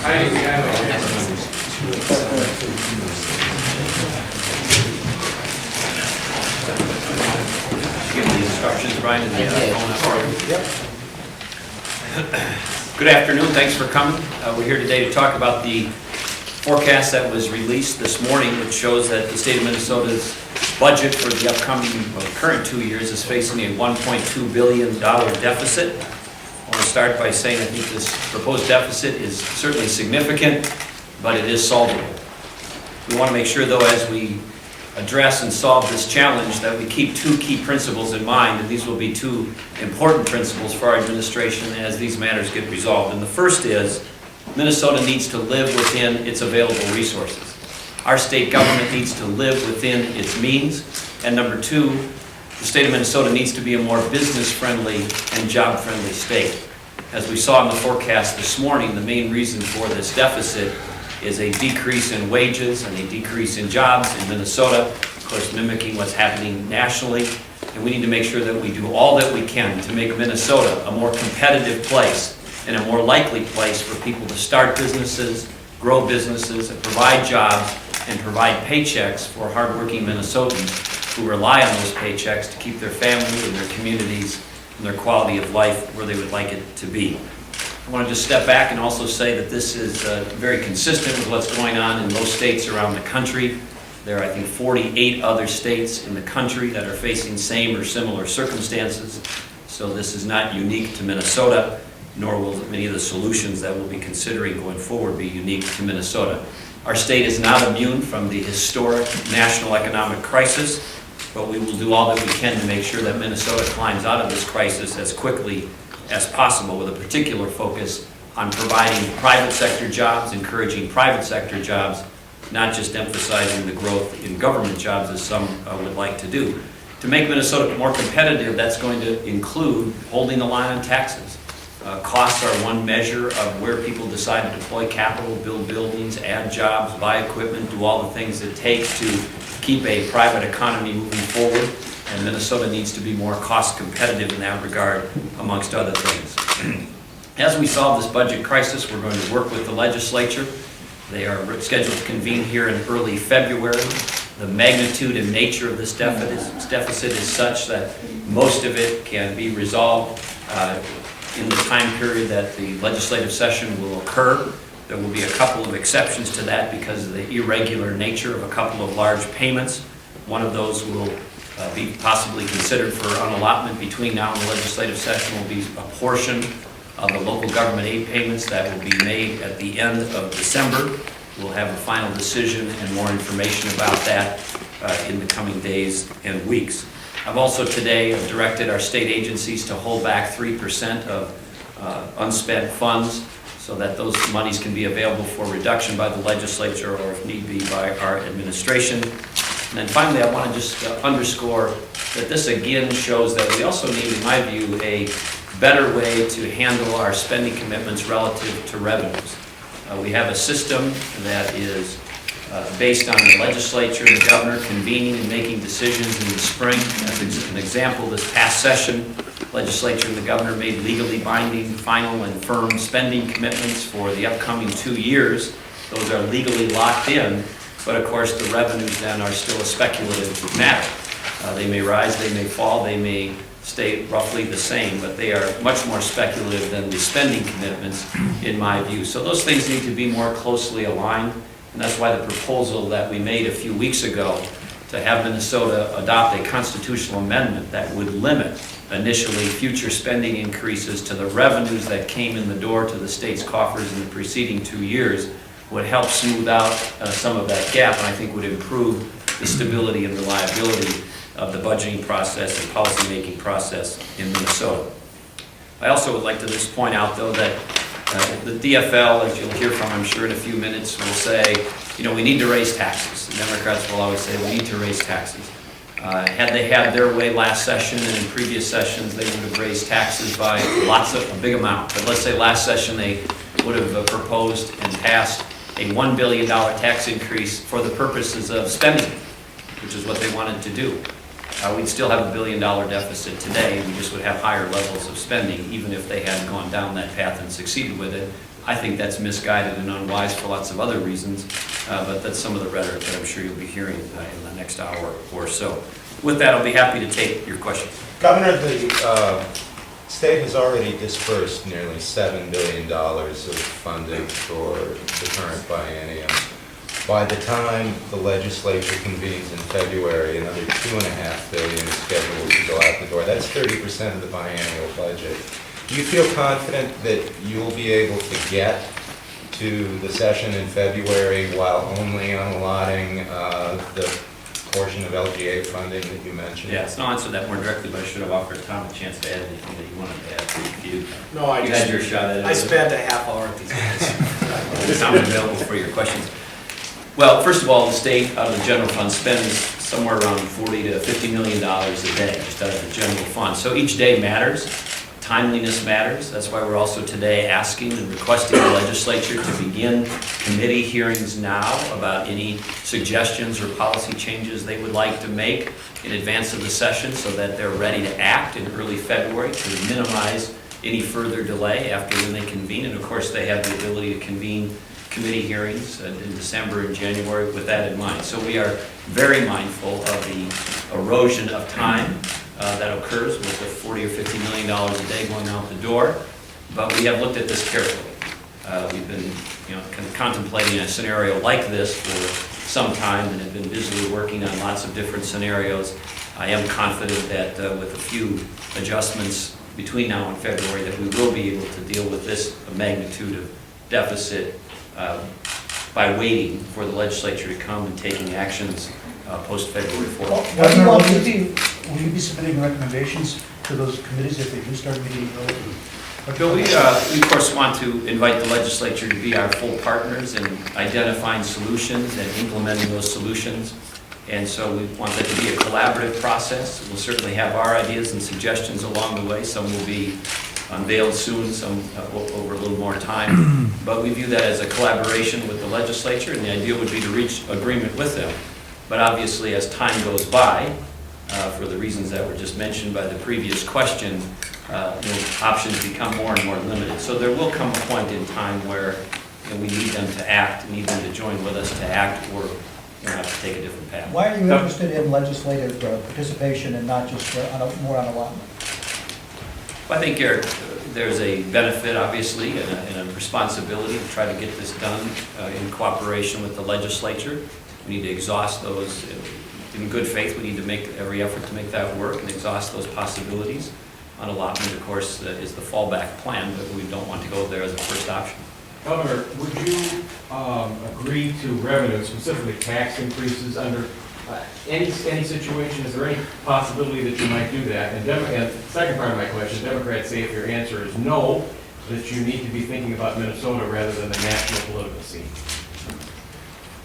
Give the instructions, Brian, and Yep. Good afternoon. Thanks for coming. We're here today to talk about the forecast that was released this morning, which shows that the state of Minnesota's budget for the upcoming current 2 years is facing a $1.2 billion deficit. I want to start by saying I think this proposed deficit is certainly significant, but it is solvable. We want to make sure, though, as we address and solve this challenge, that we keep two key principles in mind, and these will be two important principles for our administration as these matters get resolved. And the first is Minnesota needs to live within its available resources. Our state government needs to live within its means. And number two, the state of Minnesota needs to be a more business-friendly and job-friendly state. As we saw in the forecast this morning, the main reason for this deficit is a decrease in wages and a decrease in jobs in Minnesota, of course mimicking what's happening nationally. And we need to make sure that we do all that we can to make Minnesota a more competitive place and a more likely place for people to start businesses, grow businesses, and provide jobs and provide paychecks for hardworking Minnesotans who rely on those paychecks to keep their families and their communities and their quality of life where they would like it to be. I want to just step back and also say that this is very consistent with what's going on in most states around the country. There are, I think, 48 other states in the country that are facing same or similar circumstances. So this is not unique to Minnesota, nor will many of the solutions that we'll be considering going forward be unique to Minnesota. Our state is not immune from the historic national economic crisis, but we will do all that we can to make sure that Minnesota climbs out of this crisis as quickly as possible, with a particular focus on providing private sector jobs, encouraging private sector jobs, not just emphasizing the growth in government jobs as some would like to do. To make Minnesota more competitive, that's going to include holding the line on taxes. Costs are one measure of where people decide to deploy capital, build buildings, add jobs, buy equipment, do all the things it takes to keep a private economy moving forward. And Minnesota needs to be more cost competitive in that regard, amongst other things. As we solve this budget crisis, we're going to work with the legislature. They are scheduled to convene here in early February. The magnitude and nature of this deficit is such that most of it can be resolved in the time period that the legislative session will occur. There will be a couple of exceptions to that because of the irregular nature of a couple of large payments. One of those will be possibly considered for unallotment between now and the legislative session. Will be a portion of the local government aid payments that will be made at the end of December. We'll have a final decision and more information about that in the coming days and weeks. I've also today directed our state agencies to hold back 3% of unspent funds so that those monies can be available for reduction by the legislature or, if need be, by our administration. And then finally, I want to just underscore that this again shows that we also need, in my view, a better way to handle our spending commitments relative to revenues. We have a system that is based on the legislature and the governor convening and making decisions in the spring. As an example, this past session, legislature and the governor made legally binding, final and firm spending commitments for the upcoming 2 years. Those are legally locked in. But of course, the revenues then are still a speculative matter. They may rise, they may fall, they may stay roughly the same, but they are much more speculative than the spending commitments, in my view. So those things need to be more closely aligned, and that's why the proposal that we made a few weeks ago to have Minnesota adopt a constitutional amendment that would limit initially future spending increases to the revenues that came in the door to the state's coffers in the preceding 2 years would help smooth out some of that gap, and I think would improve the stability and reliability of the budgeting process and policymaking process in Minnesota. I also would like to just point out, though, that the DFL, as you'll hear from, I'm sure, in a few minutes, will say, you know, we need to raise taxes. The Democrats will always say we need to raise taxes. Had they had their way last session and in previous sessions, they would have raised taxes by a big amount. But let's say last session they would have proposed and passed a $1 billion tax increase for the purposes of spending, which is what they wanted to do. We'd still have a $1 billion deficit today. We just would have higher levels of spending, even if they hadn't gone down that path and succeeded with it. I think that's misguided and unwise for lots of other reasons, but that's some of the rhetoric that I'm sure you'll be hearing in the next hour or so. With that, I'll be happy to take your questions. Governor, the state has already dispersed nearly $7 billion of funding for the current biennium. By the time the legislature convenes in February, another $2.5 billion is scheduled to go out the door. That's 30% of the biennial budget. Do you feel confident that you'll be able to get to the session in February while only unallotting the portion of LGA funding that you mentioned? Yes, I'll answer that more directly, but I should have offered Tom a chance to add anything that you wanted to add. If you had your shot at it. I spent a half hour at these guys. I'm available for your questions. Well, first of all, the state out of the general fund spends somewhere around $40 to $50 million a day just out of the general fund. So each day matters. Timeliness matters. That's why we're also today asking and requesting the legislature to begin committee hearings now about any suggestions or policy changes they would like to make in advance of the session so that they're ready to act in early February to minimize any further delay after when they convene. And of course, they have the ability to convene committee hearings in December and January with that in mind. So we are very mindful of the erosion of time that occurs with the $40 or $50 million a day going out the door, but we have looked at this carefully. We've been, kind of contemplating a scenario like this for some time and have been busily working on lots of different scenarios. I am confident that with a few adjustments between now and February that we will be able to deal with this magnitude of deficit by waiting for the legislature to come and taking actions post-February 4th. Will you be submitting recommendations to those committees if they do start meeting early? Bill, we of course want to invite the legislature to be our full partners in identifying solutions and implementing those solutions. And so we want that to be a collaborative process. We'll certainly have our ideas and suggestions along the way. Some will be unveiled soon, some over a little more time. But we view that as a collaboration with the legislature, and the idea would be to reach agreement with them. But obviously, as time goes by, for the reasons that were just mentioned by the previous question, options become more and more limited. So there will come a point in time where we need them to act, need them to join with us to act, or we'll have to take a different path. Why are you interested in legislative participation and not just more on allotment? I think there's a benefit, obviously, and a responsibility to try to get this done in cooperation with the legislature. We need to exhaust those. In good faith, we need to make every effort to make that work and exhaust those possibilities. On allotment, of course, is the fallback plan, but we don't want to go there as a first option. Governor, would you agree to revenue, specifically tax increases under any situation? Is there any possibility that you might do that? And the second part of my question, Democrats say if your answer is no, that you need to be thinking about Minnesota rather than the national political scene.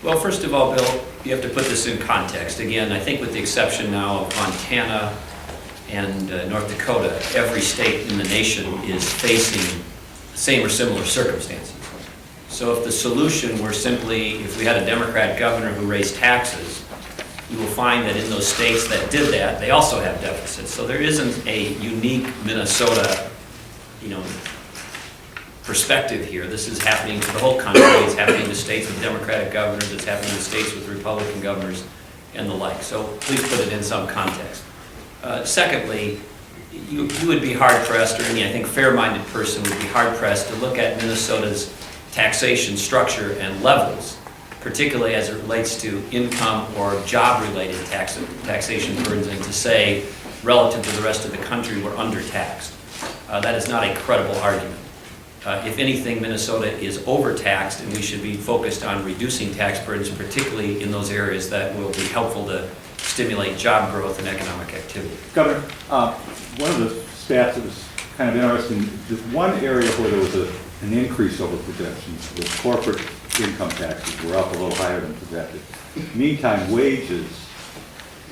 Well, first of all, Bill, you have to put this in context. Again, I think with the exception now of Montana and North Dakota, every state in the nation is facing the same or similar circumstances. So if the solution were simply, if we had a Democrat governor who raised taxes, you will find that in those states that did that, they also have deficits. So there isn't a unique Minnesota, perspective here. This is happening to the whole country. It's happening to states with Democratic governors. It's happening to states with Republican governors and the like. So please put it in some context. Secondly, you would be hard-pressed, or any, I think, fair-minded person would be hard-pressed to look at Minnesota's taxation structure and levels, particularly as it relates to income or job-related taxation burdens, and to say, relative to the rest of the country, we're undertaxed. That is not a credible argument. If anything, Minnesota is overtaxed, and we should be focused on reducing tax burdens, particularly in those areas that will be helpful to stimulate job growth and economic activity. Governor, one of the stats that was kind of interesting, the one area where there was an increase over projections was corporate income taxes were up a little higher than projected. Meantime, wages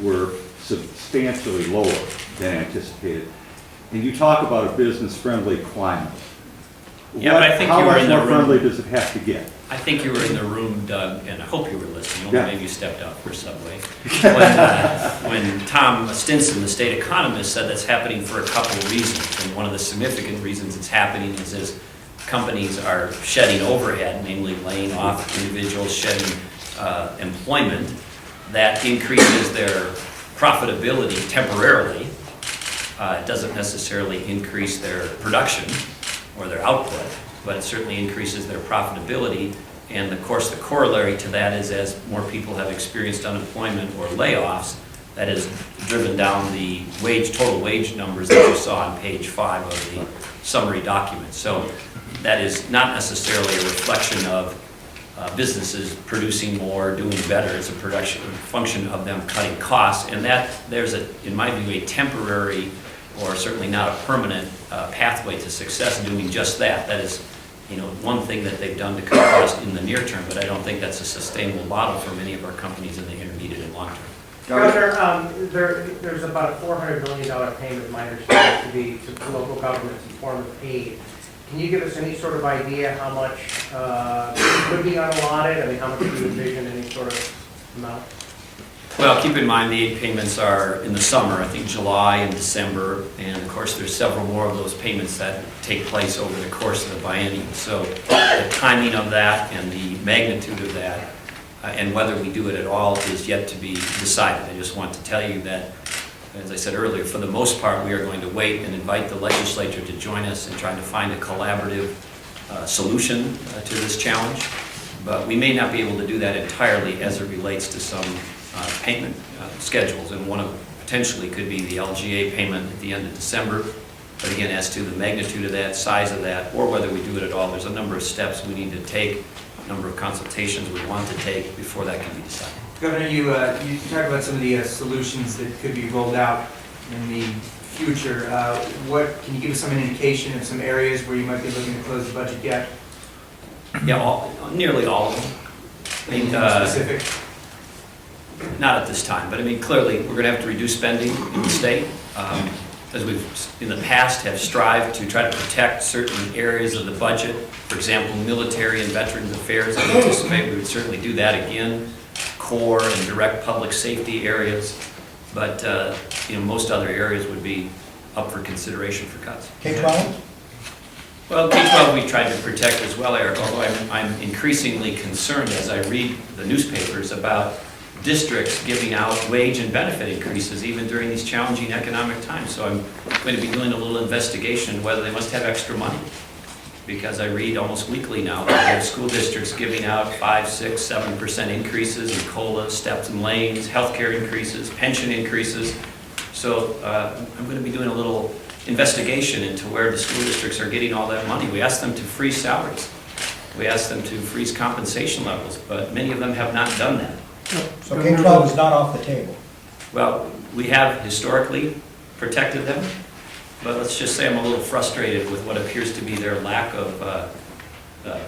were substantially lower than anticipated. And you talk about a business-friendly climate. Yeah, but I think you were in the room. How much more friendly does it have to get? I think you were in the room, Doug, and I hope you were listening. Yeah. Maybe you stepped out for Subway. When Tom Stinson, the state economist, said that's happening for a couple of reasons. And one of the significant reasons it's happening is as companies are shedding overhead, namely laying off individuals, shedding employment, that increases their profitability temporarily. It doesn't necessarily increase their production or their output, but it certainly increases their profitability. And of course, the corollary to that is as more people have experienced unemployment or layoffs, that has driven down the total wage numbers that you saw on page 5 of the summary document. So that is not necessarily a reflection of businesses producing more, doing better. It's a function of them cutting costs. And that there's, in my view, a temporary or certainly not a permanent pathway to success doing just that. That is, one thing that they've done to cut costs in the near term, but I don't think that's a sustainable model for many of our companies in the intermediate and long term. Governor, there's about a $400 million payment, my understanding, to be to local governments in form of aid. Can you give us any sort of idea how much could be unallotted? I mean, how much do you envision, any sort of amount? Well, keep in mind the aid payments are in the summer, I think July and December, and of course there's several more of those payments that take place over the course of the biennium. So the timing of that and the magnitude of that and whether we do it at all is yet to be decided. I just want to tell you that, as I said earlier, for the most part we are going to wait and invite the legislature to join us in trying to find a collaborative solution to this challenge. But we may not be able to do that entirely as it relates to some payment schedules, and one of potentially could be the LGA payment at the end of December. But again, as to the magnitude of that, size of that, or whether we do it at all, there's a number of steps we need to take, a number of consultations we want to take before that can be decided. Governor, you talked about some of the solutions that could be rolled out in the future. Can you give us some indication of some areas where you might be looking to close the budget gap? Yeah, nearly all of them. I mean, Specific? Not at this time, but I mean, clearly, we're going to have to reduce spending in the state. As we've, in the past, have strived to try to protect certain areas of the budget. For example, military and veterans affairs, I anticipate we would certainly do that again. Core and direct public safety areas. But, most other areas would be up for consideration for cuts. K-12? Well, K-12 we tried to protect as well, Eric, although I'm increasingly concerned as I read the newspapers about districts giving out wage and benefit increases even during these challenging economic times. So I'm going to be doing a little investigation whether they must have extra money. Because I read almost weekly now that there are school districts giving out 5, 6, 7% increases in COLA, steps and lanes, healthcare increases, pension increases. So I'm going to be doing a little investigation into where the school districts are getting all that money. We asked them to freeze salaries. We asked them to freeze compensation levels, but many of them have not done that. So K-12 is not off the table. Well, we have historically protected them, but let's just say I'm a little frustrated with what appears to be their lack of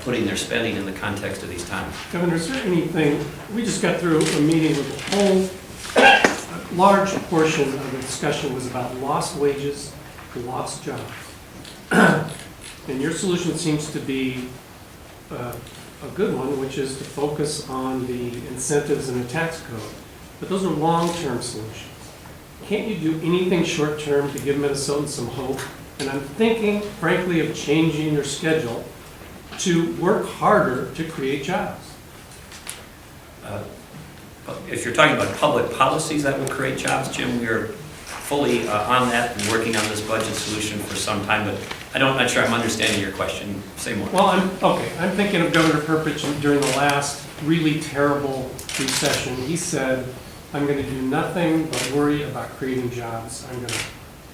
putting their spending in the context of these times. Governor, is there anything, we just got through a meeting with a large portion of the discussion was about lost wages, lost jobs. And your solution seems to be a good one, which is to focus on the incentives in the tax code. But those are long-term solutions. Can't you do anything short-term to give Minnesotans some hope? And I'm thinking, frankly, of changing your schedule to work harder to create jobs. If you're talking about public policies that will create jobs, Jim, we're fully on that and working on this budget solution for some time, but I'm not sure I'm understanding your question. Say more. Well, I'm thinking of Governor Perpich during the last really terrible recession. He said, I'm going to do nothing but worry about creating jobs.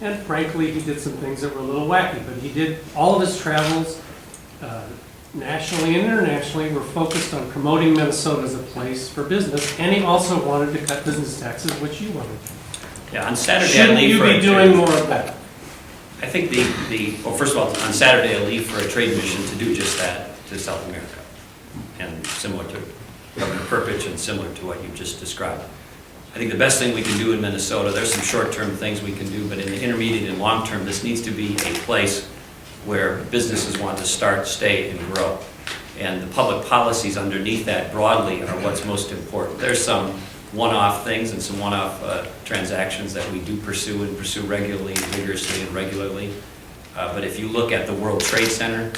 And frankly, he did some things that were a little wacky, but he did all of his travels nationally and internationally were focused on promoting Minnesota as a place for business, and he also wanted to cut business taxes, which you wanted to. Yeah, on Saturday I Shouldn't leave you for be doing more of that? I think well, first of all, on Saturday I leave for a trade mission to do just that to South America, and similar to Governor Perpich and similar to what you just described. I think the best thing we can do in Minnesota, there's some short-term things we can do, but in the intermediate and long term, this needs to be a place where businesses want to start, stay, and grow. And the public policies underneath that broadly are what's most important. There's some one-off things and some one-off transactions that we do pursue and pursue regularly, vigorously, and regularly. But if you look at the World Trade Center,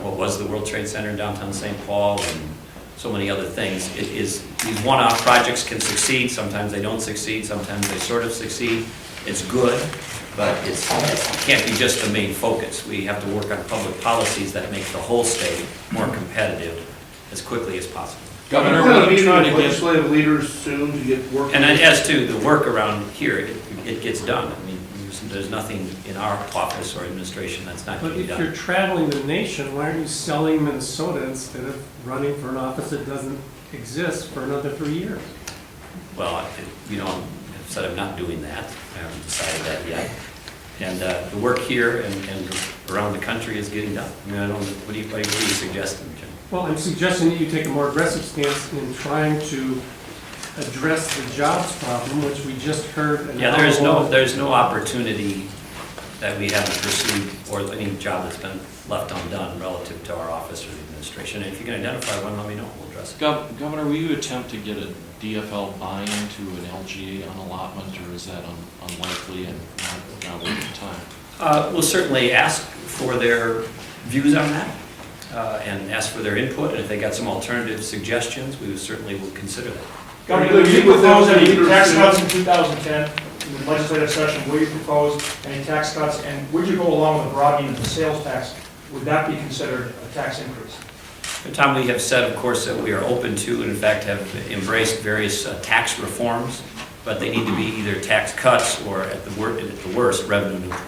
what was the World Trade Center in downtown St. Paul, and so many other things. It is, these one-off projects can succeed, sometimes they don't succeed, sometimes they sort of succeed. It's good, but it can't be just the main focus. We have to work on public policies that make the whole state more competitive as quickly as possible. Governor, We're we trying to get, legislative leaders soon to get working. And as to the work around here, it gets done. I mean, there's nothing in our office or administration that's not But getting if you're done. traveling the nation, why aren't you selling Minnesota instead of running for an office that doesn't exist for another 3 years? Well, I've said I'm not doing that. I haven't decided that yet. And the work here and around the country is getting done. I mean, I don't, what are you suggesting, Jim? Well, I'm suggesting that you take a more aggressive stance in trying to address the jobs problem, which we just heard. Yeah, there's no opportunity that we haven't pursued or any job that's been left undone relative to our office or the administration. And if you can identify one, let me know, we'll address it. Governor, will you attempt to get a DFL buy-in to an LGA on allotment, or is that unlikely and not worth the time? We'll certainly ask for their views on that and ask for their input. And if they got some alternative suggestions, we certainly will consider that. Governor, did you propose any tax cuts in 2010 in the legislative session? Will you propose any tax cuts? And would you go along with the broadening of the sales tax? Would that be considered a tax increase? Tom, we have said, of course, that we are open to and in fact have embraced various tax reforms, but they need to be either tax cuts or at the worst, revenue neutral.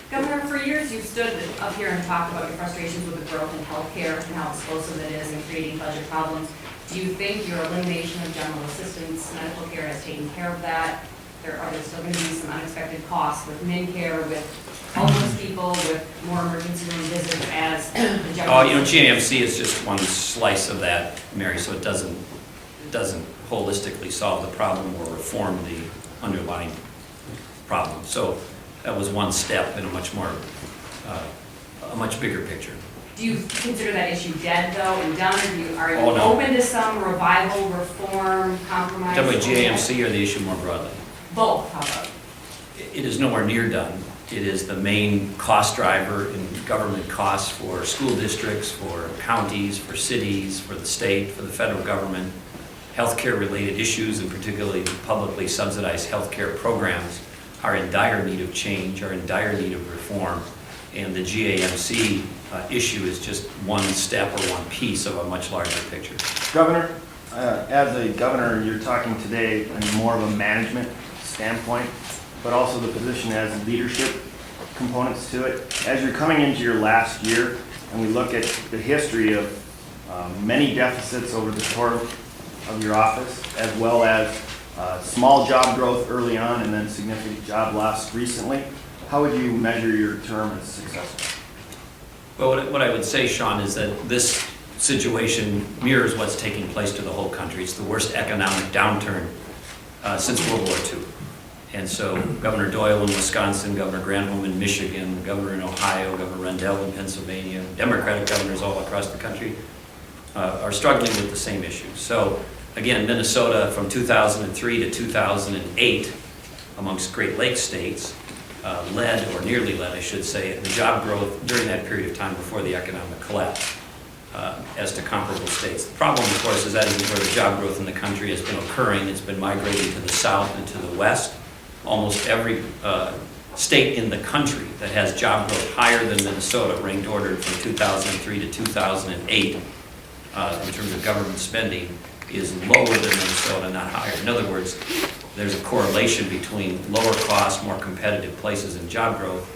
Governor, for years you've stood up here and talked about your frustrations with the growth in healthcare and how explosive it is and creating budget problems. Do you think your elimination of general assistance medical care has taken care of that? Are there still going to be some unexpected costs with MinCare, with homeless people, with more emergency room visits as the general? GAMC is just one slice of that, Mary, so it doesn't holistically solve the problem or reform the underlying problem. So that was one step in a much bigger picture. Do you consider that issue dead, though, and done, or are you Oh, no. open to some revival, reform, compromise? Talking about GAMC or the issue more broadly? Both, how about? It is nowhere near done. It is the main cost driver in government costs for school districts, for counties, for cities, for the state, for the federal government. Healthcare-related issues, and particularly publicly subsidized healthcare programs, are in dire need of change, are in dire need of reform. And the GAMC issue is just one step or one piece of a much larger picture. Governor, as a governor, you're talking today in more of a management standpoint, but also the position has leadership components to it. As you're coming into your last year, and we look at the history of many deficits over the course of your office, as well as small job growth early on and then significant job loss recently, how would you measure your term as successful? Well, what I would say, Sean, is that this situation mirrors what's taking place to the whole country. It's the worst economic downturn since World War II. And so Governor Doyle in Wisconsin, Governor Granholm in Michigan, Governor in Ohio, Governor Rendell in Pennsylvania, Democratic governors all across the country are struggling with the same issues. So again, Minnesota from 2003 to 2008, amongst Great Lakes states, led, or nearly led, I should say, the job growth during that period of time before the economic collapse as to comparable states. The problem, of course, is that isn't where the job growth in the country has been occurring. It's been migrating to the south and to the west. Almost every state in the country that has job growth higher than Minnesota, ranked ordered from 2003 to 2008 in terms of government spending, is lower than Minnesota, not higher. In other words, there's a correlation between lower cost, more competitive places in job growth,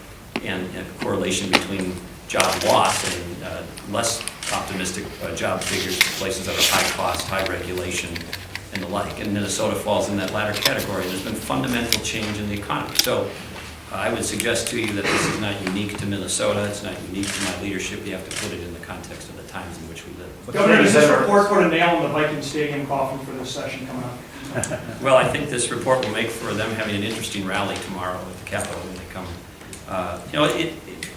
and a correlation between job loss and less optimistic job figures for places that are high cost, high regulation, and the like. And Minnesota falls in that latter category. There's been fundamental change in the economy. So I would suggest to you that this is not unique to Minnesota. It's not unique to my leadership. You have to put it in the context of the times in which we live. Governor, does this report put a nail in the Viking Stadium coffin for this session coming up? Well, I think this report will make for them having an interesting rally tomorrow at the Capitol when they come.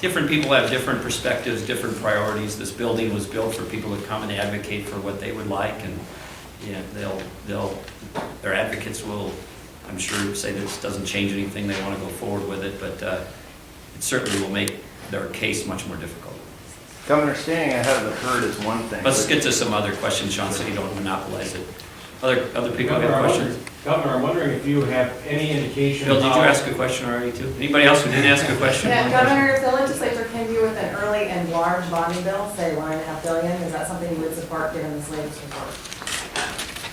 Different people have different perspectives, different priorities. This building was built for people to come and advocate for what they would like, and their advocates will, I'm sure, say this doesn't change anything. They want to go forward with it, but it certainly will make their case much more difficult. Governor, staying ahead of the herd is one thing. Let's get to some other questions, Sean, so you don't monopolize it. Other people Governor, have I'm questions? wondering- Governor, I'm wondering if you have any indication. Bill, did you how- ask a question already too? Anybody else who didn't ask a question? Yeah, Governor, if the legislature came to you with an early and large bonding bill, say $1.5 billion, is that something you would support given this latest report?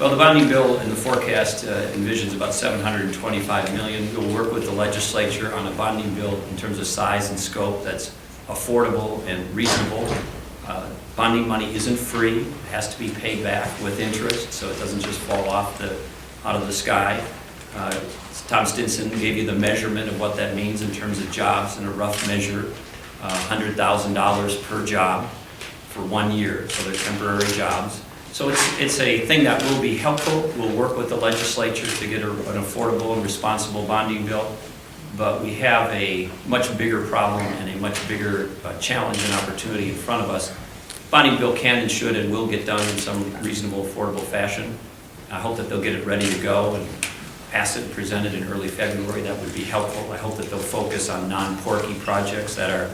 Well, the bonding bill in the forecast envisions about $725 million. We'll work with the legislature on a bonding bill in terms of size and scope that's affordable and reasonable. Bonding money isn't free, it has to be paid back with interest, so it doesn't just fall out of the sky. Tom Stinson gave you the measurement of what that means in terms of jobs in a rough measure, $100,000 per job for 1 year, so they're temporary jobs. So it's a thing that will be helpful. We'll work with the legislature to get an affordable and responsible bonding bill, but we have a much bigger problem and a much bigger challenge and opportunity in front of us. Bonding bill can and should and will get done in some reasonable, affordable fashion. I hope that they'll get it ready to go and pass it and present it in early February. That would be helpful. I hope that they'll focus on non-porky projects that are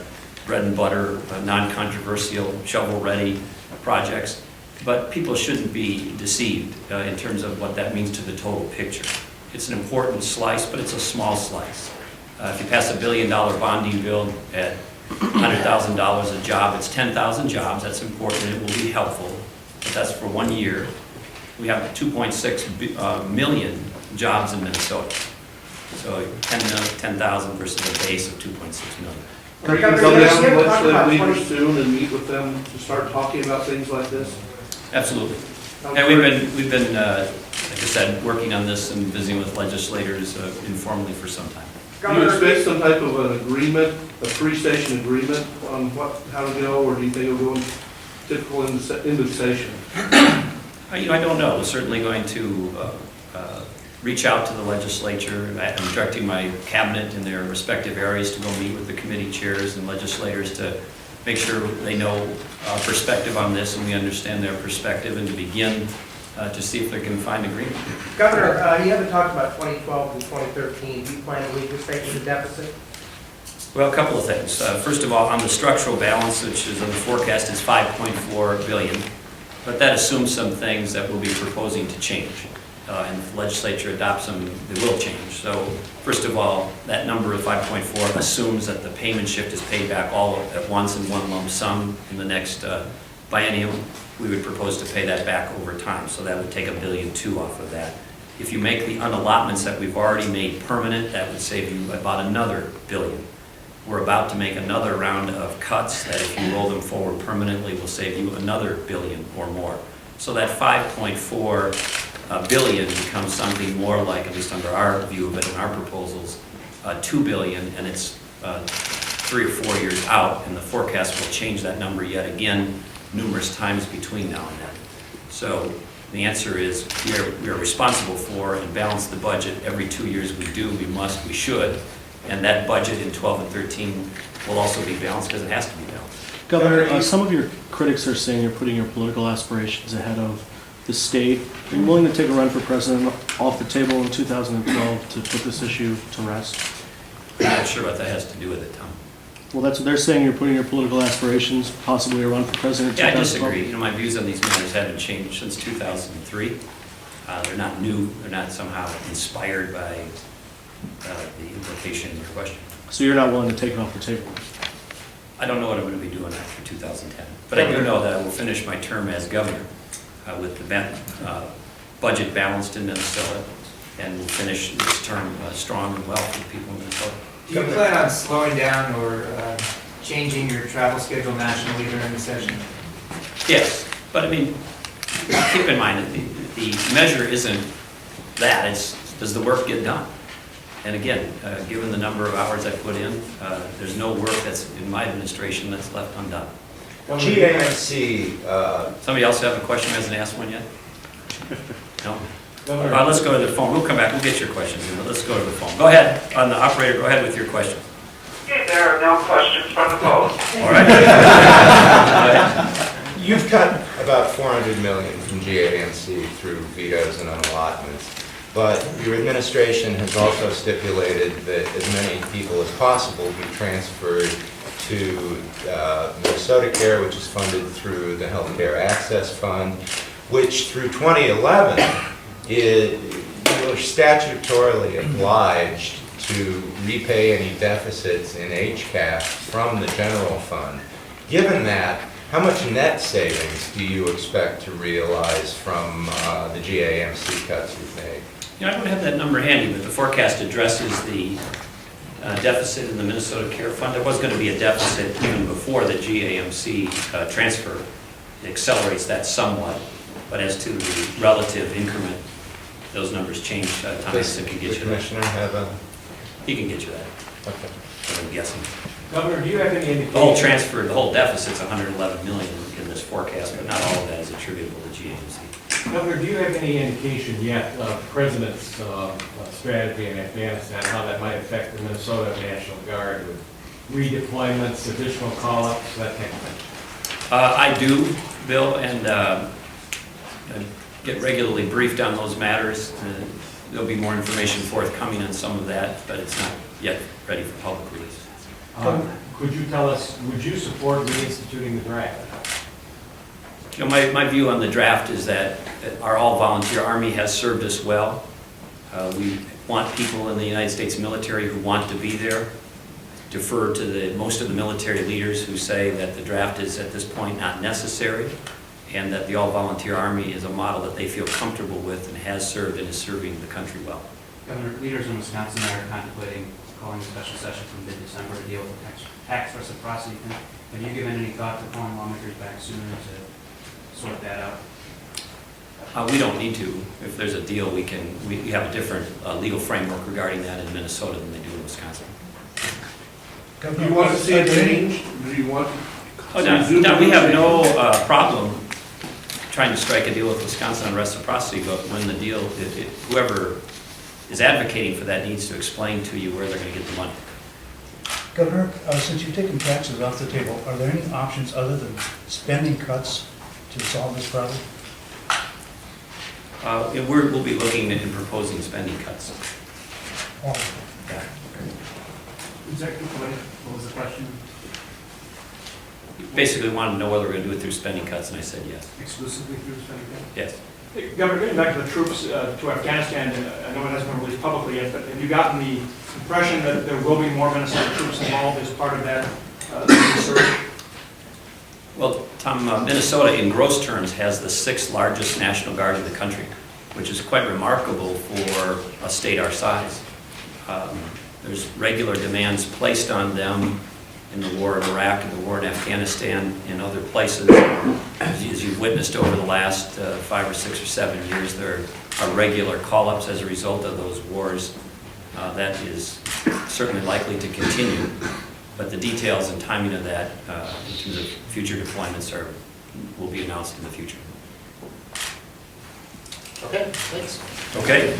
bread and butter, non-controversial, shovel-ready projects. But people shouldn't be deceived in terms of what that means to the total picture. It's an important slice, but it's a small slice. If you pass $1 billion bonding bill at $100,000 a job, it's 10,000 jobs. That's important, and it will be helpful, but that's for 1 year. We have 2.6 million jobs in Minnesota. So 10,000 versus a base of 2.6 million. Governor, Come you down, haven't talked legislative about leaders 20 soon and meet with them to start talking about things like this? Absolutely. And we've been, like I said, working on this and visiting with legislators informally for some time. Do you expect some type of an agreement, a three-station agreement on how to go, or do you think it'll go in typical indexation? I don't know. We're certainly going to reach out to the legislature. I'm directing my cabinet in their respective areas to go meet with the committee chairs and legislators to make sure they know our perspective on this and we understand their perspective, and to begin to see if they can find agreement. Governor, you haven't talked about 2012 and 2013. Do you plan to leave the state with a deficit? Well, a couple of things. First of all, on the structural balance, which is in the forecast, is $5.4 billion, but that assumes some things that we'll be proposing to change. And if the legislature adopts them, they will change. So, first of all, that number of 5.4 assumes that the payment shift is paid back all at once in one lump sum in the next biennium. We would propose to pay that back over time, so that would take $1.2 billion off of that. If you make the unallotments that we've already made permanent, that would save you about another $1 billion. We're about to make another round of cuts that, if you roll them forward permanently, will save you another $1 billion or more. So that $5.4 billion becomes something more like, at least under our view of it and our proposals, $2 billion, and it's 3 or 4 years out, and the forecast will change that number yet again numerous times between now and then. So the answer is we are responsible for and balance the budget every 2 years. We do, we must, we should, and that budget in 12 and 13 will also be balanced because it has to be balanced. Governor, some of your critics are saying you're putting your political aspirations ahead of the state. Are you willing to take a run for president off the table in 2012 to put this issue to rest? I'm not sure what that has to do with it, Tom. Well, that's what they're saying. You're putting your political aspirations, possibly a run for president in Yeah, I 2012. disagree. My views on these matters haven't changed since 2003. They're not new. They're not somehow inspired by the implication in your question. So you're not willing to take it off the table? I don't know what I'm going to be doing after 2010, but I do know that I will finish my term as governor with the budget balanced in Minnesota, and we'll finish this term strong and well for the people in Minnesota. Do you plan on slowing down or changing your travel schedule nationally during the session? Yes, but I mean, keep in mind that the measure isn't that, it's does the work get done? And again, given the number of hours I put in, there's no work that's in my administration that's left undone. GAMC, Somebody else have a question, hasn't asked one yet? No? Governor, Let's go to the phone. We'll come back, we'll get your questions in, but let's go to the phone. Go ahead, on the operator, go ahead with your question. Okay, there are no questions from the phone. All right. you've cut about $400 million from GAMC through vetoes and unallotments, but your administration has also stipulated that as many people as possible be transferred to Minnesota Care, which is funded through the Healthcare Access Fund, which through 2011 is you're statutorily obliged to repay any deficits in HCAF from the general fund. Given that, how much net savings do you expect to realize from the GAMC cuts you've made? I don't have that number handy, but the forecast addresses the deficit in the Minnesota Care Fund. There was going to be a deficit even before the GAMC transfer. It accelerates that somewhat, but as to the relative increment, those numbers change. Thomas can get you that. Commissioner have a... He can get you that. Okay. I'm guessing. Governor, do you have any indication? The whole transfer, the whole deficit's 111 million in this forecast, but not all of that is attributable to GAMC. Governor, do you have any indication yet of the President's strategy in Afghanistan, how that might affect the Minnesota National Guard with redeployments, additional call-ups, that kind of thing? I do, Bill, and I get regularly briefed on those matters. There'll be more information forthcoming on some of that, but it's not yet ready for public release. Could you tell us, would you support reinstituting the draft? My view on the draft is that our all-volunteer Army has served us well. We want people in the United States military who want to be there. Defer to most of the military leaders who say that the draft is at this point not necessary, and that the all-volunteer Army is a model that they feel comfortable with and has served and is serving the country well. Governor, leaders in Wisconsin are contemplating calling a special session from mid-December to deal with the tax reciprocity thing. Have you given any thought to calling lawmakers back sooner to sort that out? We don't need to. If there's a deal, we have a different legal framework regarding that in Minnesota than they do in Wisconsin. Do you want to see it changed? Do you want? No, we have no problem trying to strike a deal with Wisconsin on reciprocity, but when the deal, whoever is advocating for that needs to explain to you where they're going to get the money. Governor, since you've taken taxes off the table, are there any options other than spending cuts to solve this problem? We'll be looking at and proposing spending cuts. Oh. Yeah. Executive Committee, what was the question? Basically wanted to know whether we're going to do it through spending cuts, and I said yes. Exclusively through spending cuts? Yes. Hey, Governor, getting back to the troops to Afghanistan, I know it hasn't been released publicly yet, but have you gotten the impression that there will be more Minnesota troops involved as part of that surge? Well, Tom, Minnesota in gross terms has the 6th largest National Guard in the country, which is quite remarkable for a state our size. There's regular demands placed on them in the war in Iraq and the war in Afghanistan and other places. As you've witnessed over the last 5 or 6 or 7 years, there are regular call-ups as a result of those wars. That is certainly likely to continue, but the details and timing of that in terms of future deployments will be announced in the future. Okay, thanks. Okay.